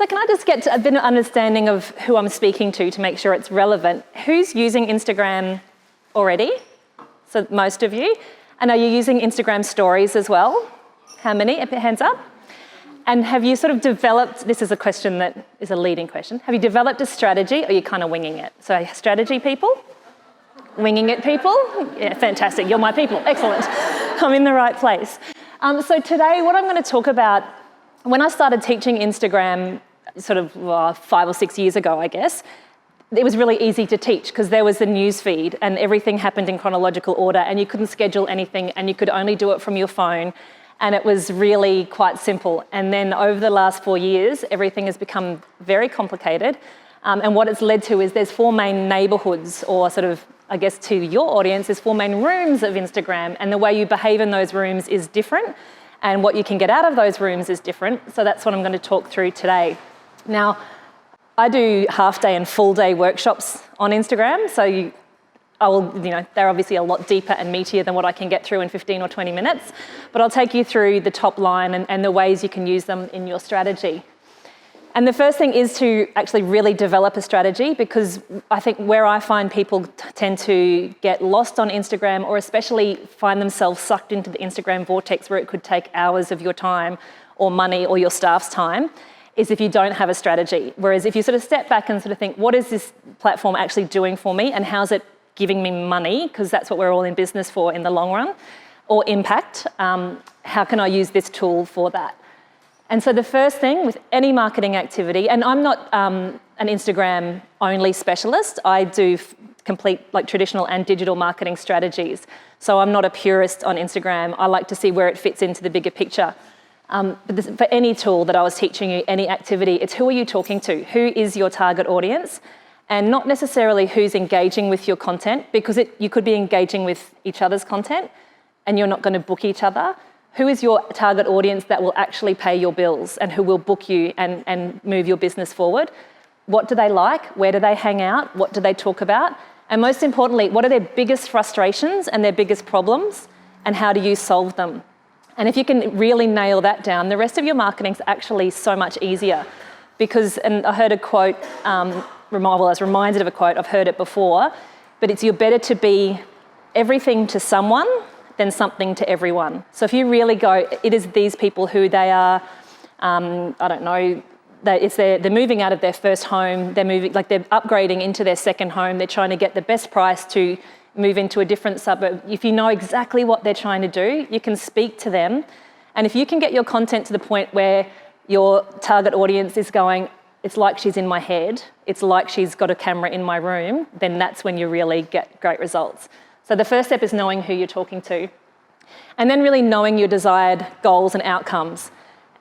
So can I just get a bit of understanding of who I'm speaking to make sure it's relevant? Who's using Instagram already? So most of you. And are you using Instagram stories as well? How many? Hands up. And have you sort of developed, this is a question that is a leading question, have you developed a strategy or are you kind of winging it? So strategy people? Winging it people? Yeah, fantastic, you're my people, excellent. I'm in the right place. So today what I'm going to talk about, when I started teaching Instagram sort of 5 or 6 years ago, I guess, it was really easy to teach because there was the news feed and everything happened in chronological order and you couldn't schedule anything and you could only do it from your phone. And it was really quite simple. And then over the last 4 years, everything has become very complicated. And what it's led to is there's 4 main neighbourhoods, or sort of, I guess to your audience, there's 4 main rooms of Instagram. And the way you behave in those rooms is different. And what you can get out of those rooms is different. So that's what I'm going to talk through today. Now, I do half-day and full-day workshops on Instagram. So they're obviously a lot deeper and meatier than what I can get through in 15 or 20 minutes. But I'll take you through the top line and the ways you can use them in your strategy. And the first thing is to actually really develop a strategy, because I think where I find people tend to get lost on Instagram, or especially find themselves sucked into the Instagram vortex where it could take hours of your time or money or your staff's time, is if you don't have a strategy. Whereas if you sort of step back and sort of think, what is this platform actually doing for me and how's it giving me money, because that's what we're all in business for in the long run, or impact, how can I use this tool for that? And so the first thing with any marketing activity, and I'm not an Instagram only specialist, I do complete like traditional and digital marketing strategies. So I'm not a purist on Instagram. I like to see where it fits into the bigger picture. But for any tool that I was teaching you, any activity, it's who are you talking to? Who is your target audience? And not necessarily who's engaging with your content, because you could be engaging with each other's content and you're not going to book each other. Who is your target audience that will actually pay your bills and who will book you and move your business forward? What do they like? Where do they hang out? What do they talk about? And most importantly, what are their biggest frustrations and their biggest problems, and how do you solve them? And if you can really nail that down, the rest of your marketing is actually so much easier. Because, and I heard a quote, I was reminded of a quote, I've heard it before, but it's you're better to be everything to someone than something to everyone. So if you really go, it is these people who they are, I don't know, they're moving out of their first home, they're upgrading into their second home, they're trying to get the best price to move into a different suburb. If you know exactly what they're trying to do, you can speak to them. And if you can get your content to the point where your target audience is going, it's like she's in my head, it's like she's got a camera in my room, then that's when you really get great results. So the first step is knowing who you're talking to. And then really knowing your desired goals and outcomes.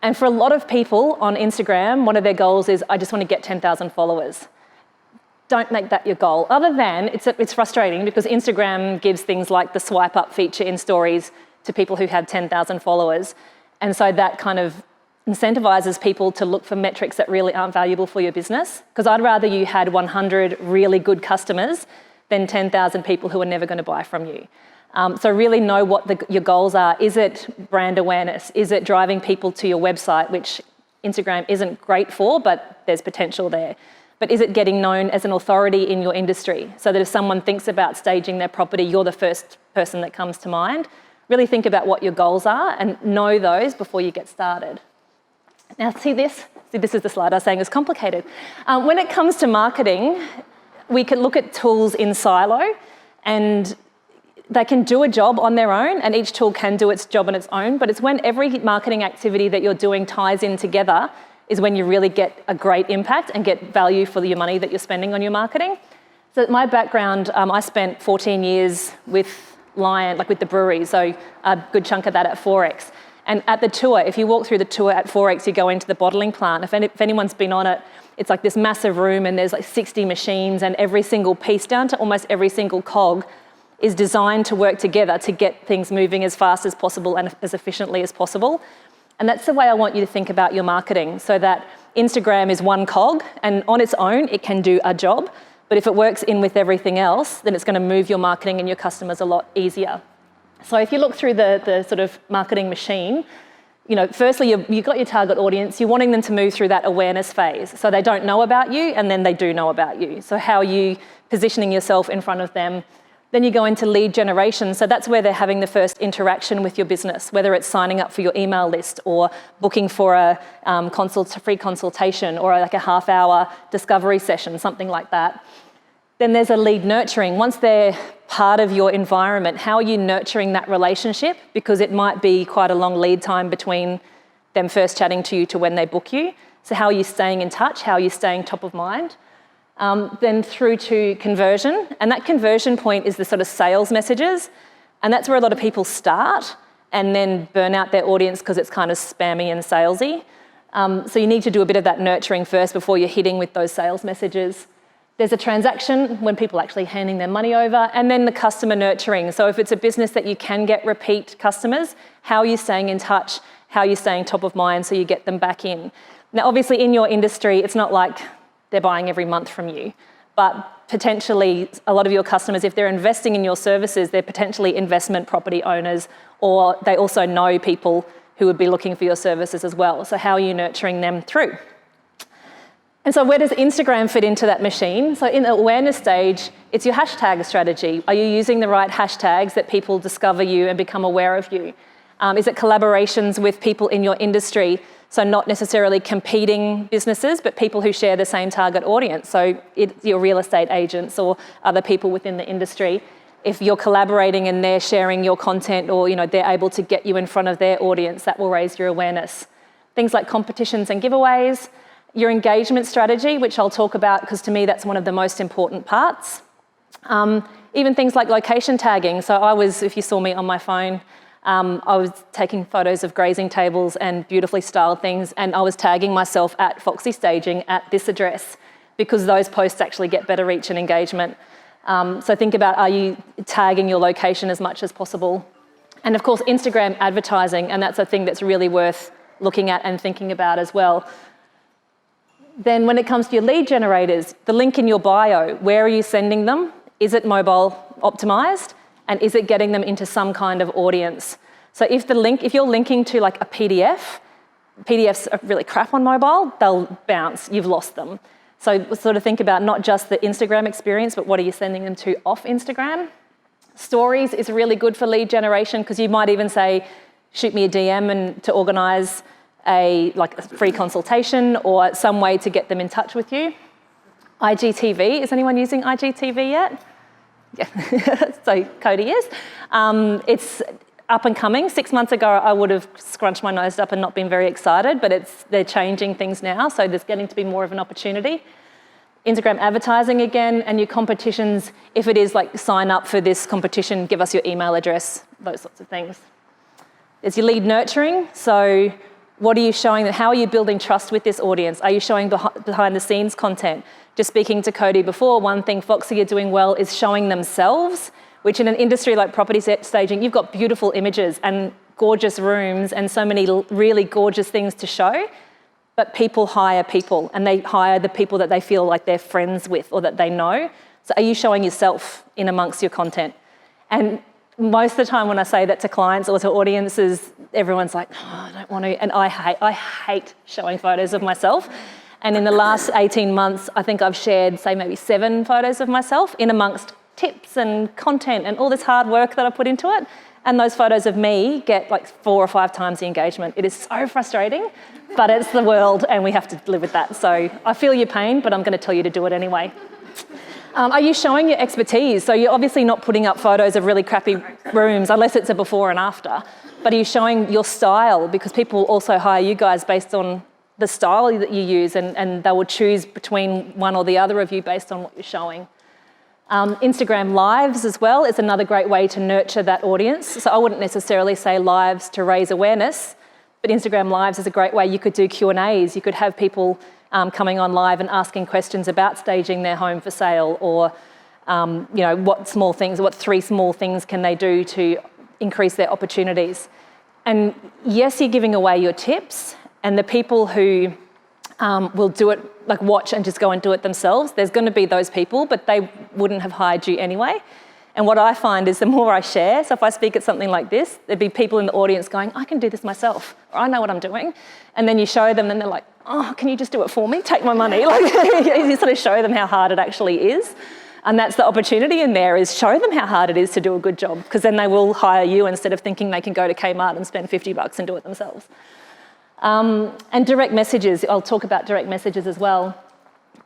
And for a lot of people on Instagram, one of their goals is, I just want to get 10,000 followers. Don't make that your goal. Other than, it's frustrating because Instagram gives things like the swipe up feature in stories to people who have 10,000 followers. And so that kind of incentivizes people to look for metrics that really aren't valuable for your business. Because I'd rather you had 100 really good customers than 10,000 people who are never going to buy from you. So really know what your goals are. Is it brand awareness? Is it driving people to your website, which Instagram isn't great for, but there's potential there? But is it getting known as an authority in your industry, so that if someone thinks about staging their property, you're the first person that comes to mind? Really think about what your goals are and know those before you get started. Now see this? This is the slide I was saying is complicated. When it comes to marketing, we can look at tools in silo, and they can do a job on their own, and each tool can do its job on its own, but it's when every marketing activity that you're doing ties in together is when you really get a great impact and get value for your money that you're spending on your marketing. So my background, I spent 14 years with Lion, like with the brewery, so a good chunk of that at Forex. And at the tour, if you walk through the tour at Forex, you go into the bottling plant. If anyone's been on it, it's like this massive room and there's like 60 machines, and every single piece, down to almost every single cog, is designed to work together to get things moving as fast as possible and as efficiently as possible. And that's the way I want you to think about your marketing, so that Instagram is one cog, and on its own, it can do a job. But if it works in with everything else, then it's going to move your marketing and your customers a lot easier. So if you look through the sort of marketing machine, firstly, you've got your target audience, you're wanting them to move through that awareness phase. So they don't know about you, and then they do know about you. So how are you positioning yourself in front of them? Then you go into lead generation. So that's where they're having the first interaction with your business, whether it's signing up for your email list or booking for a free consultation or like a half-hour discovery session, something like that. Then there's a lead nurturing. Once they're part of your environment, how are you nurturing that relationship? Because it might be quite a long lead time between them first chatting to you to when they book you. So how are you staying in touch? How are you staying top of mind? Then through to conversion. And that conversion point is the sort of sales messages. And that's where a lot of people start and then burn out their audience because it's kind of spammy and salesy. So you need to do a bit of that nurturing first before you're hitting with those sales messages. There's a transaction when people are actually handing their money over, and then the customer nurturing. So if it's a business that you can get repeat customers, how are you staying in touch? How are you staying top of mind so you get them back in? Now, obviously in your industry, it's not like they're buying every month from you, but potentially a lot of your customers, if they're investing in your services, they're potentially investment property owners, or they also know people who would be looking for your services as well. So how are you nurturing them through? And so where does Instagram fit into that machine? So in the awareness stage, it's your hashtag strategy. Are you using the right hashtags that people discover you and become aware of you? Is it collaborations with people in your industry? So not necessarily competing businesses, but people who share the same target audience. So it's your real estate agents or other people within the industry. If you're collaborating and they're sharing your content, or they're able to get you in front of their audience, that will raise your awareness. Things like competitions and giveaways. Your engagement strategy, which I'll talk about because to me that's one of the most important parts. Even things like location tagging. So if you saw me on my phone, I was taking photos of grazing tables and beautifully styled things, and I was tagging myself at Foxy Staging at this address because those posts actually get better reach and engagement. So think about, are you tagging your location as much as possible? And of course, Instagram advertising, and that's a thing that's really worth looking at and thinking about as well. Then when it comes to your lead generators, the link in your bio, where are you sending them? Is it mobile optimized? And is it getting them into some kind of audience? So if you're linking to like a PDF, PDFs are really crap on mobile, they'll bounce, you've lost them. So sort of think about not just the Instagram experience, but what are you sending them to off Instagram? Stories is really good for lead generation because you might even say, shoot me a DM and to organize a free consultation or some way to get them in touch with you. IGTV, is anyone using IGTV yet? Yeah, so Cody is. It's up and coming. 6 months ago, I would have scrunched my nose up and not been very excited, but they're changing things now, so there's getting to be more of an opportunity. Instagram advertising again, and your competitions, if it is like sign up for this competition, give us your email address, those sorts of things. There's your lead nurturing, so what are you showing them? How are you building trust with this audience? Are you showing behind the scenes content? Just speaking to Cody before, one thing Foxy are doing well is showing themselves, which in an industry like property staging, you've got beautiful images and gorgeous rooms and so many really gorgeous things to show, but people hire people and they hire the people that they feel like they're friends with or that they know. So are you showing yourself in amongst your content? And most of the time when I say that to clients or to audiences, everyone's like, oh, I don't want to. And I hate showing photos of myself. And in the last 18 months, I think I've shared, say, maybe 7 photos of myself in amongst tips and content and all this hard work that I put into it. And those photos of me get like 4 or 5 times the engagement. It is so frustrating, but it's the world and we have to live with that. So I feel your pain, but I'm going to tell you to do it anyway. Are you showing your expertise? So you're obviously not putting up photos of really crappy rooms unless it's a before and after. But are you showing your style? Because people also hire you guys based on the style that you use and they will choose between one or the other of you based on what you're showing. Instagram Lives as well is another great way to nurture that audience. So I wouldn't necessarily say lives to raise awareness, but Instagram Lives is a great way. You could do Q&As. You could have people coming on live and asking questions about staging their home for sale or, what 3 small things can they do to increase their opportunities. And yes, you're giving away your tips, and the people who will do it, watch and just go and do it themselves, there's going to be those people, but they wouldn't have hired you anyway. And what I find is the more I share, so if I speak at something like this, there'd be people in the audience going, I can do this myself, or I know what I'm doing. And then you show them and they're like, oh, can you just do it for me? Take my money. Like, you sort of show them how hard it actually is. And that's the opportunity in there, is show them how hard it is to do a good job, because then they will hire you instead of thinking they can go to Kmart and spend $50 and do it themselves. And direct messages, I'll talk about direct messages as well.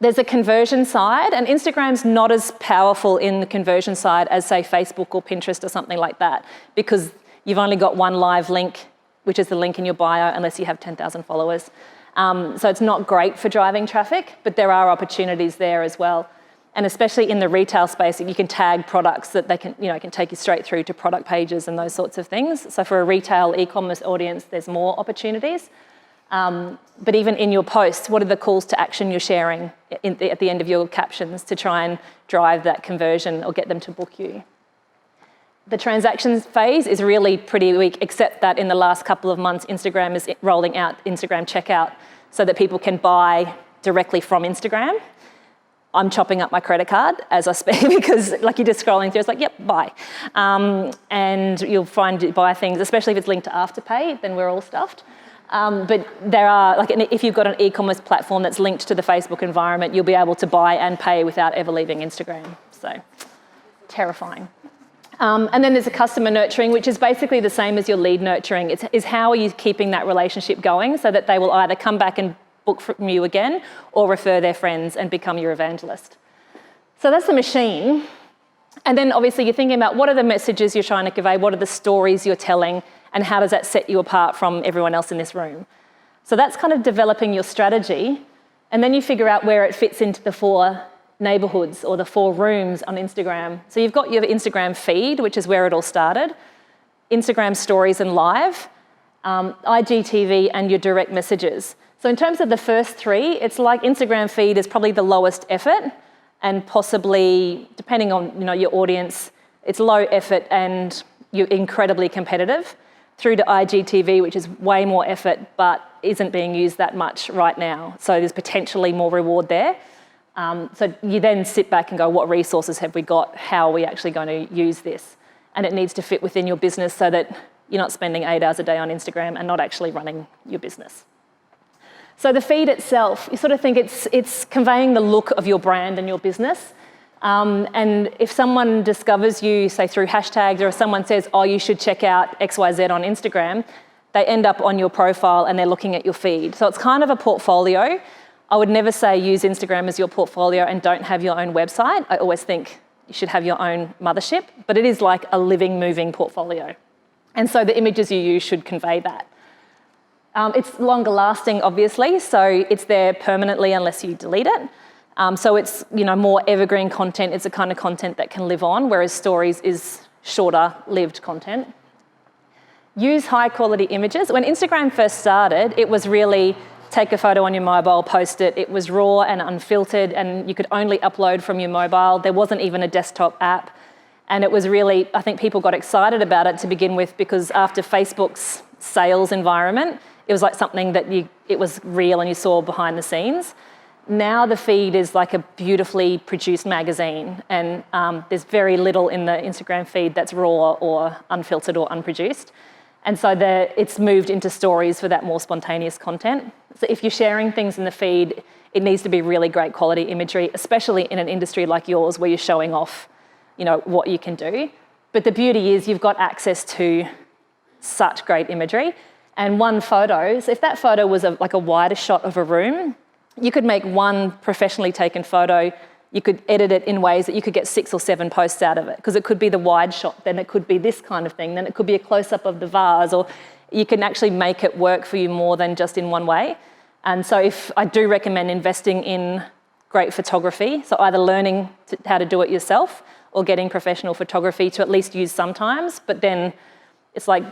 There's a conversion side, and Instagram's not as powerful in the conversion side as, say, Facebook or Pinterest or something like that, because you've only got one live link, which is the link in your bio, unless you have 10,000 followers. So it's not great for driving traffic, but there are opportunities there as well. And especially in the retail space, you can tag products that they can, can take you straight through to product pages and those sorts of things. So for a retail e-commerce audience, there's more opportunities. But even in your posts, what are the calls to action you're sharing at the end of your captions to try and drive that conversion or get them to book you? The transactions phase is really pretty weak, except that in the last couple of months, Instagram is rolling out Instagram checkout so that people can buy directly from Instagram. I'm chopping up my credit card as I speak, because like you're just scrolling through, it's like, yep, buy. And you'll find you buy things, especially if it's linked to Afterpay, then we're all stuffed. But there are, like, if you've got an e-commerce platform that's linked to the Facebook environment, you'll be able to buy and pay without ever leaving Instagram. So, terrifying. And then there's a customer nurturing, which is basically the same as your lead nurturing. It's how are you keeping that relationship going so that they will either come back and book from you again or refer their friends and become your evangelist. So that's the machine. And then obviously you're thinking about what are the messages you're trying to convey, what are the stories you're telling, and how does that set you apart from everyone else in this room? So that's kind of developing your strategy, and then you figure out where it fits into the 4 neighbourhoods or the 4 rooms on Instagram. So you've got your Instagram feed, which is where it all started, Instagram stories and live, IGTV, and your direct messages. So in terms of the first 3, it's like Instagram feed is probably the lowest effort, and possibly, depending on your audience, it's low effort and you're incredibly competitive, through to IGTV, which is way more effort but isn't being used that much right now. So there's potentially more reward there. So you then sit back and go, what resources have we got? How are we actually going to use this? And it needs to fit within your business so that you're not spending 8 hours a day on Instagram and not actually running your business. So the feed itself, you sort of think it's conveying the look of your brand and your business. And if someone discovers you, say through hashtags, or if someone says, oh, you should check out XYZ on Instagram, they end up on your profile and they're looking at your feed. So it's kind of a portfolio. I would never say use Instagram as your portfolio and don't have your own website. I always think you should have your own mothership, but it is like a living, moving portfolio. And so the images you use should convey that. It's longer lasting, obviously, so it's there permanently unless you delete it. So it's more evergreen content. It's the kind of content that can live on, whereas stories is shorter lived content. Use high quality images. When Instagram first started, it was really take a photo on your mobile, post it. It was raw and unfiltered, and you could only upload from your mobile. There wasn't even a desktop app. And it was really, I think people got excited about it to begin with, because after Facebook's sales environment, it was like something that it was real and you saw behind the scenes. Now the feed is like a beautifully produced magazine, and there's very little in the Instagram feed that's raw or unfiltered or unproduced. And so it's moved into stories for that more spontaneous content. So if you're sharing things in the feed, it needs to be really great quality imagery, especially in an industry like yours where you're showing off, what you can do. But the beauty is you've got access to such great imagery. And one photo, so if that photo was like a wider shot of a room, you could make one professionally taken photo, you could edit it in ways that you could get 6 or 7 posts out of it, because it could be the wide shot, then it could be this kind of thing, then it could be a close-up of the vase, or you can actually make it work for you more than just in one way. And so I do recommend investing in great photography, so either learning how to do it yourself or getting professional photography to at least use sometimes, but then it's like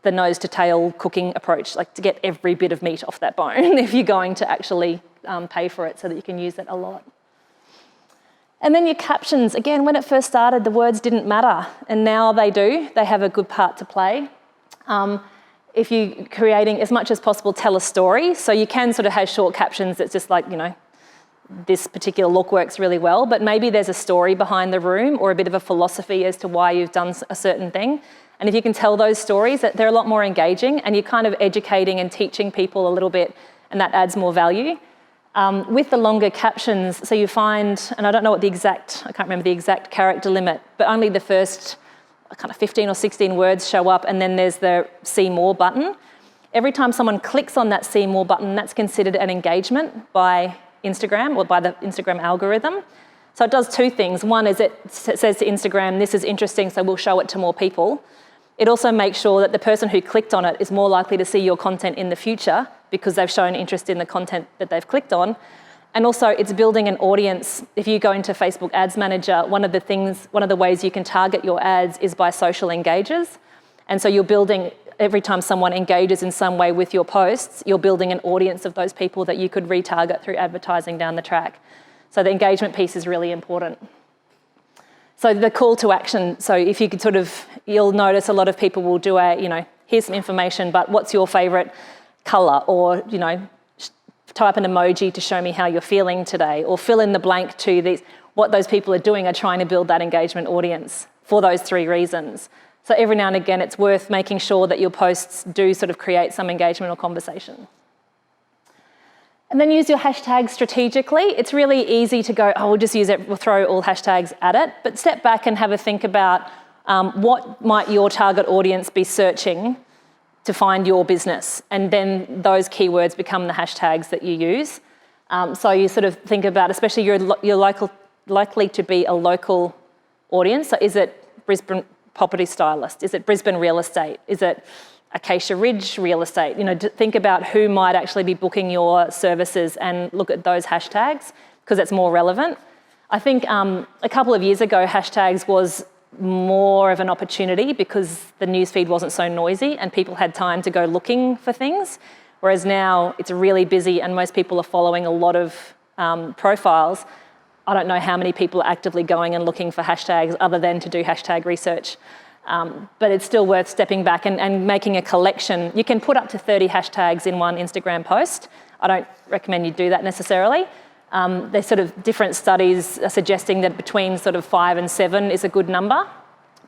the nose to tail cooking approach, like to get every bit of meat off that bone if you're going to actually pay for it so that you can use it a lot. And then your captions, again, when it first started, the words didn't matter, and now they do. They have a good part to play. If you're creating, as much as possible, tell a story. So you can sort of have short captions that's just like, this particular look works really well, but maybe there's a story behind the room or a bit of a philosophy as to why you've done a certain thing. And if you can tell those stories, they're a lot more engaging, and you're kind of educating and teaching people a little bit, and that adds more value. With the longer captions, so you find, and I don't know what I can't remember the exact character limit, but only the first kind of 15 or 16 words show up, and then there's the see more button. Every time someone clicks on that see more button, that's considered an engagement by Instagram or by the Instagram algorithm. So it does two things. One is it says to Instagram, this is interesting, so we'll show it to more people. It also makes sure that the person who clicked on it is more likely to see your content in the future because they've shown interest in the content that they've clicked on. And also it's building an audience. If you go into Facebook Ads Manager, one of the ways you can target your ads is by social engagers. And so you're building, every time someone engages in some way with your posts, you're building an audience of those people that you could retarget through advertising down the track. So the engagement piece is really important. So the call to action, so if you could you'll notice a lot of people will do here's some information, but what's your favourite colour? Or, type an emoji to show me how you're feeling today, or fill in the blank to these. What those people are doing are trying to build that engagement audience for those three reasons. So every now and again, it's worth making sure that your posts do create some engagement or conversation. And then use your hashtags strategically. It's really easy to go, we'll just use it, we'll throw all hashtags at it, but step back and have a think about what might your target audience be searching to find your business, and then those keywords become the hashtags that you use. So you think about, especially you're likely to be a local audience. So is it Brisbane property stylist? Is it Brisbane real estate? Is it Acacia Ridge real estate? Think about who might actually be booking your services and look at those hashtags because it's more relevant. I think a couple of years ago, hashtags was more of an opportunity because the newsfeed wasn't so noisy and people had time to go looking for things, whereas now it's really busy and most people are following a lot of profiles. I don't know how many people are actively going and looking for hashtags other than to do hashtag research. But it's still worth stepping back and making a collection. You can put up to 30 hashtags in one Instagram post. I don't recommend you do that necessarily. There's different studies are suggesting that between 5 and 7 is a good number,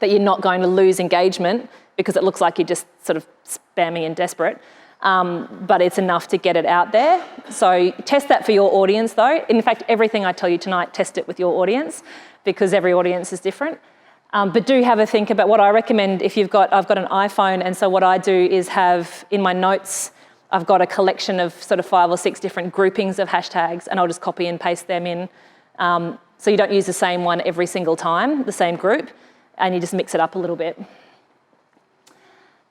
that you're not going to lose engagement because it looks like you're just spamming and desperate. But it's enough to get it out there. So test that for your audience though. In fact, everything I tell you tonight, test it with your audience because every audience is different. But do have a think about what I recommend if I've got an iPhone, and so what I do is have in my notes, I've got a collection of 5 or 6 different groupings of hashtags, and I'll just copy and paste them in. So you don't use the same one every single time, the same group, and you just mix it up a little bit.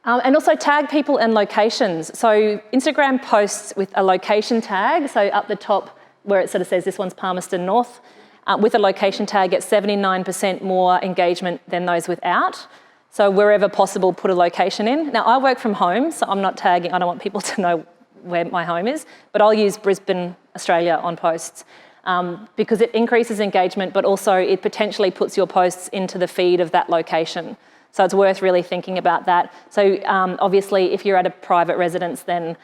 And also tag people and locations. So Instagram posts with a location tag, so up the top where it says this one's Palmerston North, with a location tag gets 79% more engagement than those without. So wherever possible, put a location in. Now I work from home, so I'm not tagging, I don't want people to know where my home is, but I'll use Brisbane, Australia on posts because it increases engagement, but also it potentially puts your posts into the feed of that location. So it's worth really thinking about that. So obviously if you're at a private residence, then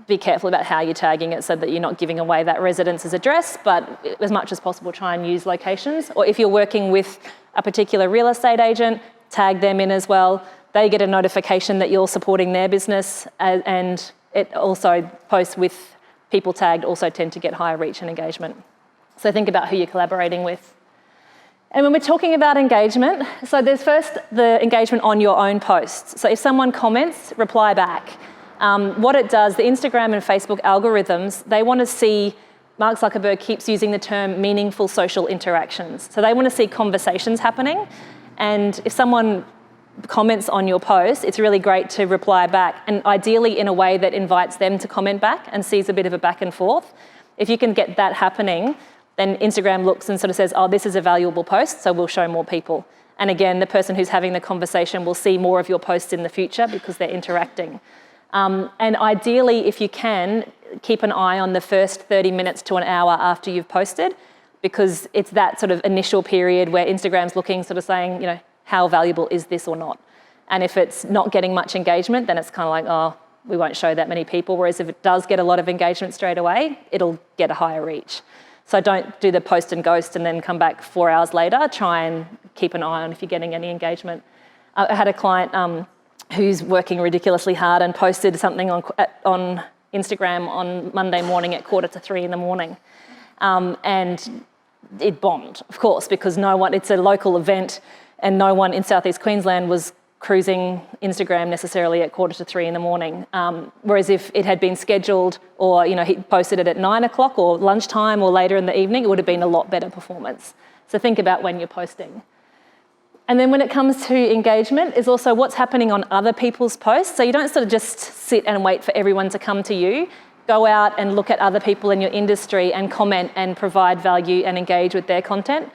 be careful about how you're tagging it so that you're not giving away that residence's address, but as much as possible try and use locations. Or if you're working with a particular real estate agent, tag them in as well. They get a notification that you're supporting their business, and it also posts with people tagged also tend to get higher reach and engagement. So think about who you're collaborating with. And when we're talking about engagement, so there's first the engagement on your own posts. So if someone comments, reply back. What it does, the Instagram and Facebook algorithms, they want to see, Mark Zuckerberg keeps using the term meaningful social interactions. So they want to see conversations happening. And if someone comments on your post, it's really great to reply back, and ideally in a way that invites them to comment back and sees a bit of a back and forth. If you can get that happening, then Instagram looks and says, this is a valuable post, so we'll show more people. And again, the person who's having the conversation will see more of your posts in the future because they're interacting. And ideally, if you can, keep an eye on the first 30 minutes to an hour after you've posted, because it's that initial period where Instagram's looking, saying, how valuable is this or not? And if it's not getting much engagement, then it's kind of like, we won't show that many people. Whereas if it does get a lot of engagement straight away, it'll get a higher reach. So don't do the post and ghost and then come back 4 hours later. Try and keep an eye on if you're getting any engagement. I had a client who's working ridiculously hard and posted something on Instagram on Monday morning at 2:45 in the morning. And it bombed, of course, because it's a local event and no one in Southeast Queensland was cruising Instagram necessarily at 2:45 in the morning. Whereas if it had been scheduled or, he posted it at 9 o'clock or lunchtime or later in the evening, it would have been a lot better performance. So think about when you're posting. And then when it comes to engagement is also what's happening on other people's posts. So you don't sort of just sit and wait for everyone to come to you. Go out and look at other people in your industry and comment and provide value and engage with their content.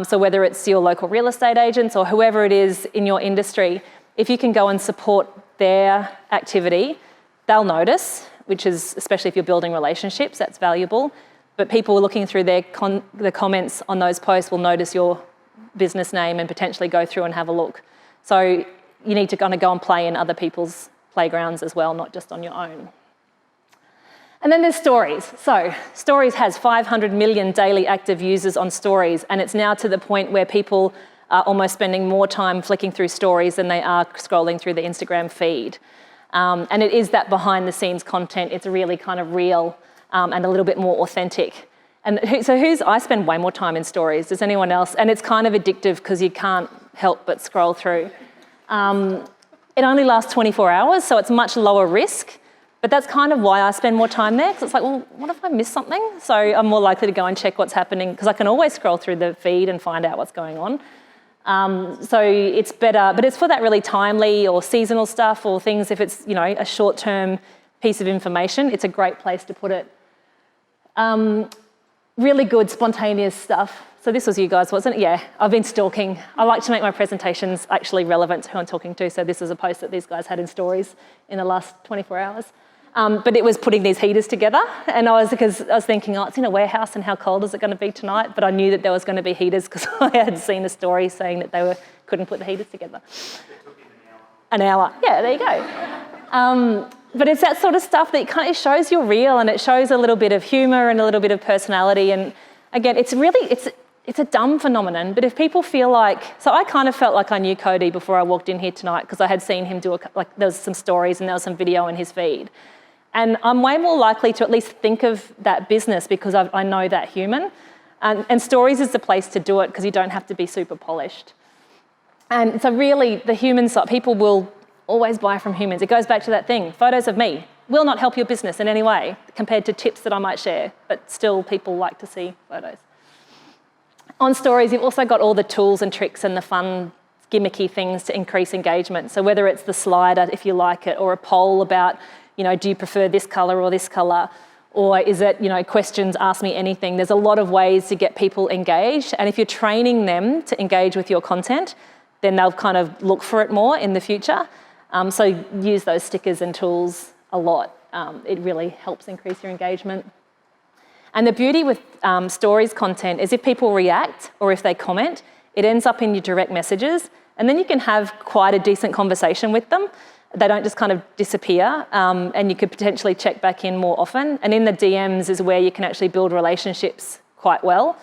So whether it's your local real estate agents or whoever it is in your industry, if you can go and support their activity, they'll notice, which is, especially if you're building relationships, that's valuable. But people looking through the comments on those posts will notice your business name and potentially go through and have a look. So you need to kind of go and play in other people's playgrounds as well, not just on your own. And then there's Stories. So Stories has 500 million daily active users on Stories, and it's now to the point where people are almost spending more time flicking through Stories than they are scrolling through the Instagram feed. And it is that behind the scenes content. It's really kind of real and a little bit more authentic. And so I spend way more time in Stories. Does anyone else? And it's kind of addictive because you can't help but scroll through. It only lasts 24 hours, so it's much lower risk. But that's kind of why I spend more time there, because it's like, well, what if I miss something? So I'm more likely to go and check what's happening, because I can always scroll through the feed and find out what's going on. So it's better, but it's for that really timely or seasonal stuff or things. If it's, a short-term piece of information, it's a great place to put it. Really good spontaneous stuff. So this was you guys, wasn't it? Yeah, I've been stalking. I like to make my presentations actually relevant to who I'm talking to. So this is a post that these guys had in Stories in the last 24 hours. But it was putting these heaters together. And I was thinking, it's in a warehouse and how cold is it going to be tonight? But I knew that there was going to be heaters because I had seen a story saying that they couldn't put the heaters together. It took you an hour. An hour, yeah, there you go. But it's that sort of stuff that kind of shows you're real, and it shows a little bit of humour and a little bit of personality. And again, it's a dumb phenomenon, but if people feel like... So I kind of felt like I knew Cody before I walked in here tonight because I had seen him there was some stories and there was some video in his feed. And I'm way more likely to at least think of that business because I know that human. And Stories is the place to do it because you don't have to be super polished. And so really, the human side, people will always buy from humans. It goes back to that thing, photos of me will not help your business in any way compared to tips that I might share, but still people like to see photos. On Stories, you've also got all the tools and tricks and the fun, gimmicky things to increase engagement. So whether it's the slider, if you like it, or a poll about, do you prefer this colour or this colour? Or is it, questions, ask me anything. There's a lot of ways to get people engaged. And if you're training them to engage with your content, then they'll kind of look for it more in the future. So use those stickers and tools a lot. It really helps increase your engagement. And the beauty with Stories content is if people react or if they comment, it ends up in your direct messages, and then you can have quite a decent conversation with them. They don't just kind of disappear, and you could potentially check back in more often. And in the DMs is where you can actually build relationships quite well.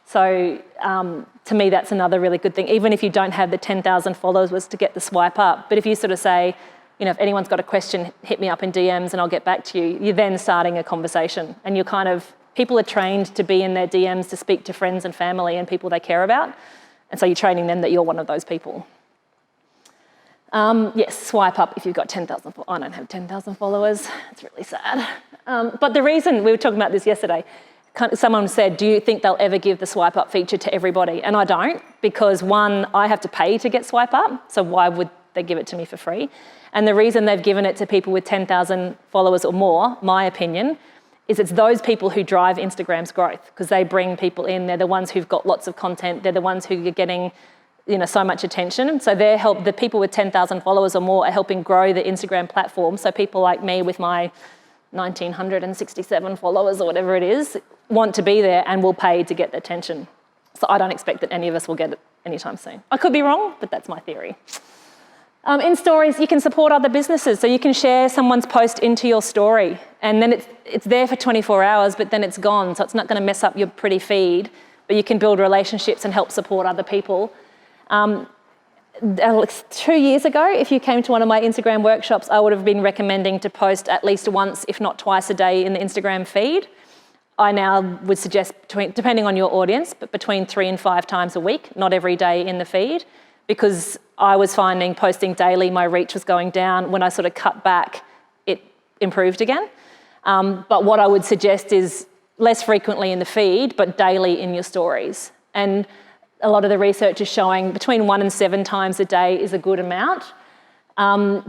So to me, that's another really good thing. Even if you don't have the 10,000 followers, was to get the swipe up. But if you sort of say, if anyone's got a question, hit me up in DMs and I'll get back to you, you're then starting a conversation. And people are trained to be in their DMs to speak to friends and family and people they care about. And so you're training them that you're one of those people. Yes, swipe up if you've got 10,000 followers. I don't have 10,000 followers. It's really sad. But the reason, we were talking about this yesterday, someone said, do you think they'll ever give the swipe up feature to everybody? And I don't, because one, I have to pay to get swipe up, so why would they give it to me for free? And the reason they've given it to people with 10,000 followers or more, my opinion, is it's those people who drive Instagram's growth, because they bring people in. They're the ones who've got lots of content. They're the ones who are getting so much attention. So the people with 10,000 followers or more are helping grow the Instagram platform. So people like me with my 1,967 followers or whatever it is want to be there and will pay to get the attention. So I don't expect that any of us will get it anytime soon. I could be wrong, but that's my theory. In stories, you can support other businesses. So you can share someone's post into your story, and then it's there for 24 hours, but then it's gone. So it's not going to mess up your pretty feed, but you can build relationships and help support other people. 2 years ago, if you came to one of my Instagram workshops, I would have been recommending to post at least once, if not twice a day in the Instagram feed. I now would suggest, depending on your audience, but between 3 and 5 times a week, not every day in the feed, because I was finding posting daily, my reach was going down. When I sort of cut back, it improved again. But what I would suggest is less frequently in the feed, but daily in your stories. And a lot of the research is showing between 1 and 7 times a day is a good amount.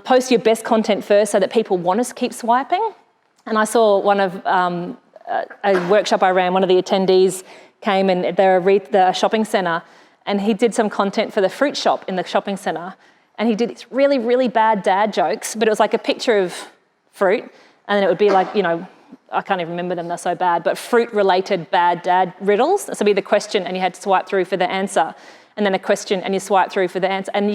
Post your best content first so that people want to keep swiping. And I saw one of a workshop I ran, one of the attendees came and they're a shopping centre, and he did some content for the fruit shop in the shopping centre. And he did these really, really bad dad jokes, but it was like a picture of fruit, and then it would be like, I can't even remember them, they're so bad, but fruit-related bad dad riddles. So it'd be the question, and you had to swipe through for the answer, and then a question, and you swipe through for the answer. And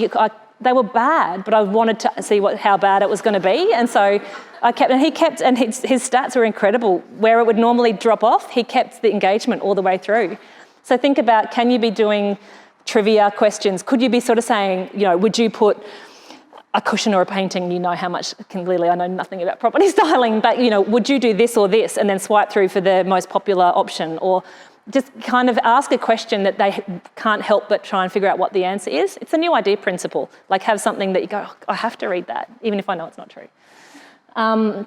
they were bad, but I wanted to see how bad it was going to be. And so his stats were incredible. Where it would normally drop off, he kept the engagement all the way through. So think about, can you be doing trivia questions? Could you be sort of saying, would you put a cushion or a painting, how much, clearly I know nothing about property styling, but would you do this or this, and then swipe through for the most popular option? Or just kind of ask a question that they can't help but try and figure out what the answer is. It's a new idea principle, like have something that you go, I have to read that, even if I know it's not true. So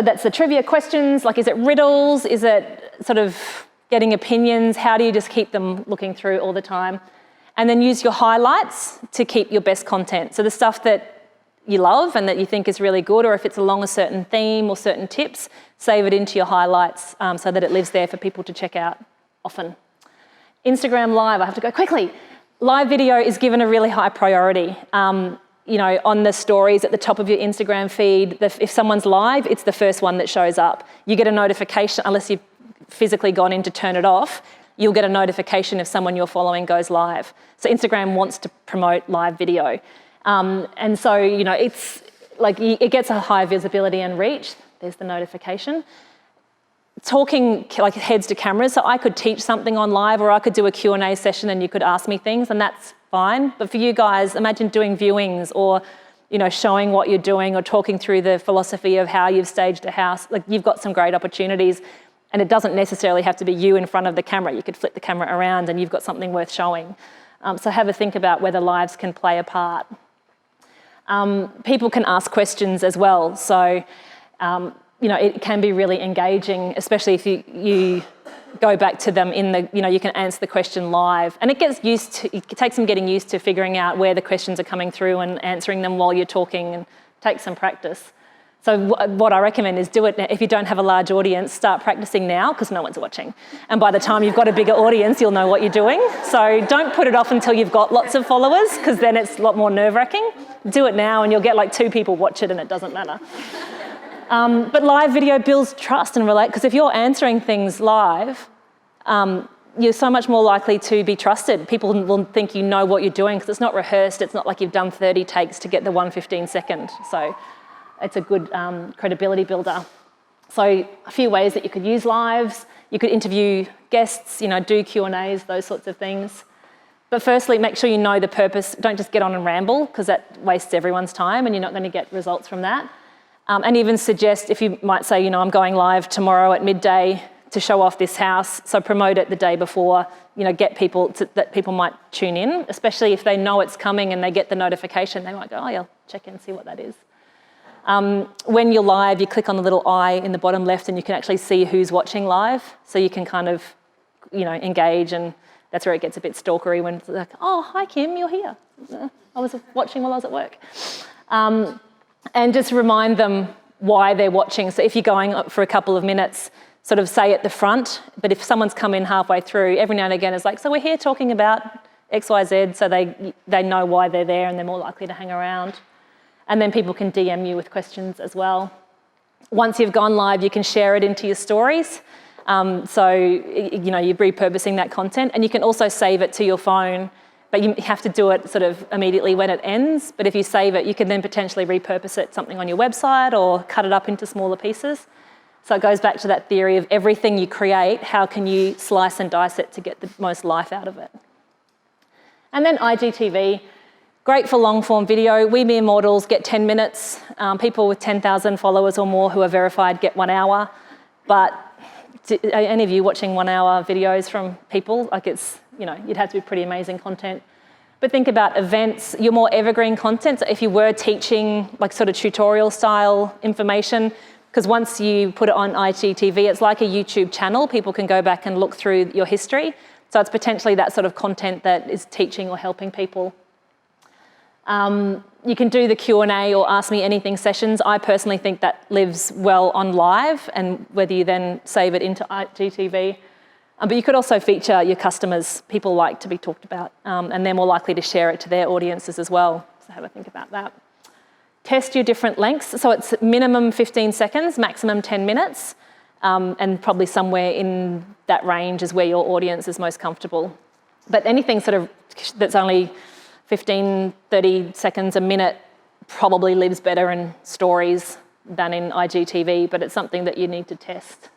that's the trivia questions, like is it riddles, is it sort of getting opinions, how do you just keep them looking through all the time? And then use your highlights to keep your best content. So the stuff that you love and that you think is really good, or if it's along a certain theme or certain tips, save it into your highlights so that it lives there for people to check out often. Instagram Live, I have to go quickly. Live video is given a really high priority. On the stories at the top of your Instagram feed, if someone's live, it's the first one that shows up. You get a notification, unless you've physically gone in to turn it off, you'll get a notification if someone you're following goes live. So Instagram wants to promote live video. And so, it's like it gets a high visibility and reach. There's the notification. Talking like heads to cameras. So I could teach something on live, or I could do a Q&A session and you could ask me things, and that's fine. But for you guys, imagine doing viewings or, showing what you're doing or talking through the philosophy of how you've staged a house. Like, you've got some great opportunities. And it doesn't necessarily have to be you in front of the camera. You could flip the camera around and you've got something worth showing. So have a think about whether lives can play a part. People can ask questions as well. So, it can be really engaging, especially if you go back to them you can answer the question live. And it takes some getting used to figuring out where the questions are coming through and answering them while you're talking, and take some practice. So what I recommend is do it if you don't have a large audience, start practicing now because no one's watching. And by the time you've got a bigger audience, you'll know what you're doing. So don't put it off until you've got lots of followers, because then it's a lot more nerve-wracking. Do it now and you'll get like 2 people watch it and it doesn't matter. But live video builds trust and relate, because if you're answering things live, you're so much more likely to be trusted. People will think you know what you're doing because it's not rehearsed. It's not like you've done 30 takes to get the 1:15 second. So it's a good credibility builder. So a few ways that you could use lives. You could interview guests, do Q&As, those sorts of things. But firstly, make sure you know the purpose. Don't just get on and ramble, because that wastes everyone's time and you're not going to get results from that. And even suggest, if you might say, I'm going live tomorrow at midday to show off this house, so promote it the day before, get people that people might tune in, especially if they know it's coming and they get the notification. They might go, oh yeah, I'll check in and see what that is. When you're live, you click on the little eye in the bottom left and you can actually see who's watching live. So you can kind of, engage, and that's where it gets a bit stalkery when it's like, oh, hi Kim, you're here. I was watching while I was at work. And just remind them why they're watching. So if you're going for a couple of minutes, sort of say at the front, but if someone's come in halfway through, every now and again it's like, so we're here talking about X, Y, Z, so they know why they're there and they're more likely to hang around. And then people can DM you with questions as well. Once you've gone live, you can share it into your stories. So, you're repurposing that content, and you can also save it to your phone but you have to do it sort of immediately when it ends. But if you save it, you can then potentially repurpose it, something on your website, or cut it up into smaller pieces. So it goes back to that theory of everything you create, how can you slice and dice it to get the most life out of it? And then IGTV, great for long form video. We mere mortals get 10 minutes. People with 10,000 followers or more who are verified get 1 hour. But are any of you watching 1 hour videos from people? Like it's, you'd have to be pretty amazing content. But think about events, your more evergreen content. So if you were teaching like sort of tutorial style information, because once you put it on IGTV, it's like a YouTube channel. People can go back and look through your history. So it's potentially that sort of content that is teaching or helping people. You can do the Q&A or Ask Me Anything sessions. I personally think that lives well on live, and whether you then save it into IGTV. But you could also feature your customers. People like to be talked about, and they're more likely to share it to their audiences as well. So have a think about that. Test your different lengths. So it's minimum 15 seconds, maximum 10 minutes, and probably somewhere in that range is where your audience is most comfortable. But anything sort of that's only 15, 30 seconds, a minute probably lives better in stories than in IGTV, but it's something that you need to test.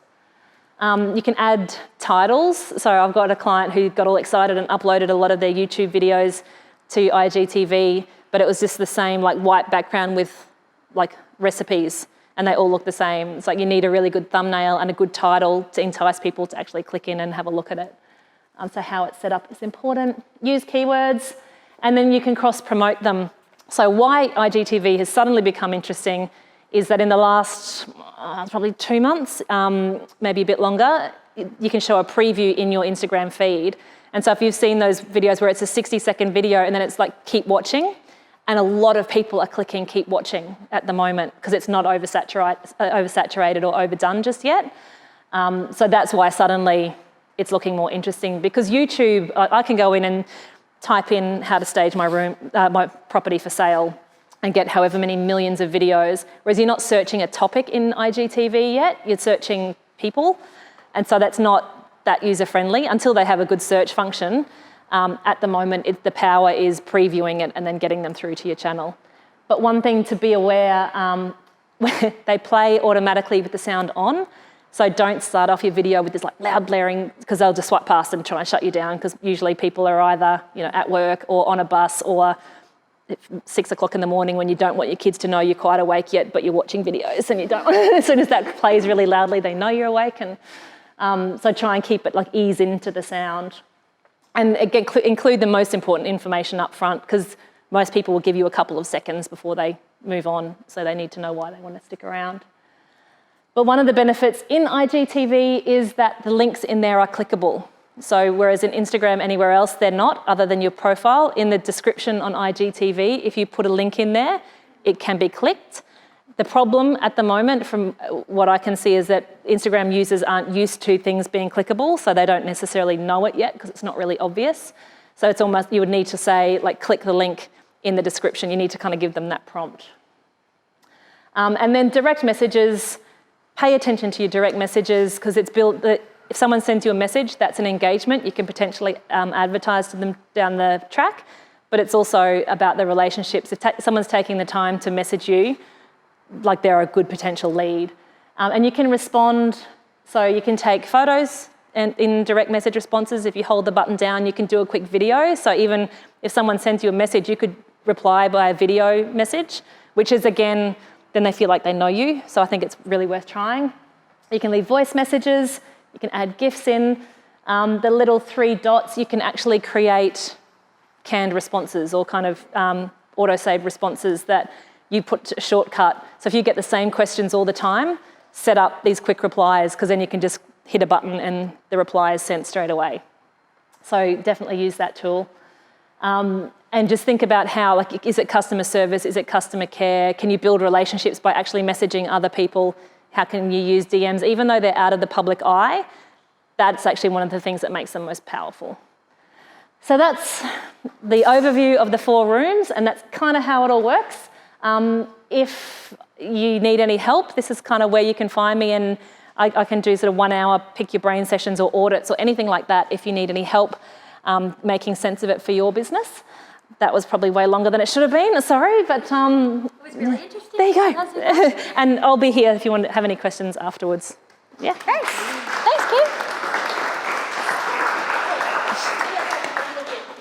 You can add titles. So I've got a client who got all excited and uploaded a lot of their YouTube videos to IGTV, but it was just the same like white background with like recipes, and they all look the same. It's like you need a really good thumbnail and a good title to entice people to actually click in and have a look at it. So how it's set up is important. Use keywords, and then you can cross-promote them. So why IGTV has suddenly become interesting is that in the last probably 2 months, maybe a bit longer, you can show a preview in your Instagram feed. And so if you've seen those videos where it's a 60-second video and then it's like, keep watching, and a lot of people are clicking keep watching at the moment because it's not oversaturated or overdone just yet. So that's why suddenly it's looking more interesting, because YouTube, I can go in and type in how to stage my property for sale and get however many millions of videos, whereas you're not searching a topic in IGTV yet, you're searching people. And so that's not that user-friendly until they have a good search function. At the moment, the power is previewing it and then getting them through to your channel. But one thing to be aware, they play automatically with the sound on. So don't start off your video with this like loud blaring, because they'll just swipe past and try and shut you down, because usually people are either at work or on a bus or 6 o'clock in the morning when you don't want your kids to know you're quite awake yet, but you're watching videos and you don't. As soon as that plays really loudly, they know you're awake. And so try and keep it like ease into the sound. And again, include the most important information up front, because most people will give you a couple of seconds before they move on, so they need to know why they want to stick around. But one of the benefits in IGTV is that the links in there are clickable. So whereas in Instagram, anywhere else, they're not, other than your profile. In the description on IGTV, if you put a link in there, it can be clicked. The problem at the moment, from what I can see, is that Instagram users aren't used to things being clickable, so they don't necessarily know it yet because it's not really obvious. So it's almost, you would need to say, like, click the link in the description. You need to kind of give them that prompt. And then direct messages, pay attention to your direct messages, because it's built that if someone sends you a message, that's an engagement. You can potentially advertise to them down the track, but it's also about the relationships. If someone's taking the time to message you, like they're a good potential lead. And you can respond, so you can take photos and in direct message responses. If you hold the button down, you can do a quick video. So even if someone sends you a message, you could reply by a video message, which is, again, then they feel like they know you. So I think it's really worth trying. You can leave voice messages. You can add GIFs in. The little 3 dots, you can actually create canned responses or kind of auto-save responses that you put a shortcut. So if you get the same questions all the time, set up these quick replies, because then you can just hit a button and the reply is sent straight away. So definitely use that tool. And just think about how, like, is it customer service? Is it customer care? Can you build relationships by actually messaging other people? How can you use DMs? Even though they're out of the public eye, that's actually one of the things that makes them most powerful. So that's the overview of the 4 rooms, and that's kind of how it all works. If you need any help, this is kind of where you can find me, and I can do sort of 1 hour pick your brain sessions or audits or anything like that if you need any help. making sense of it for your business. That was probably way longer than it should have been, sorry, but It was really interesting. there you go. Lots of questions. And I'll be here if you want to have any questions afterwards. Yeah. Thanks, Kim.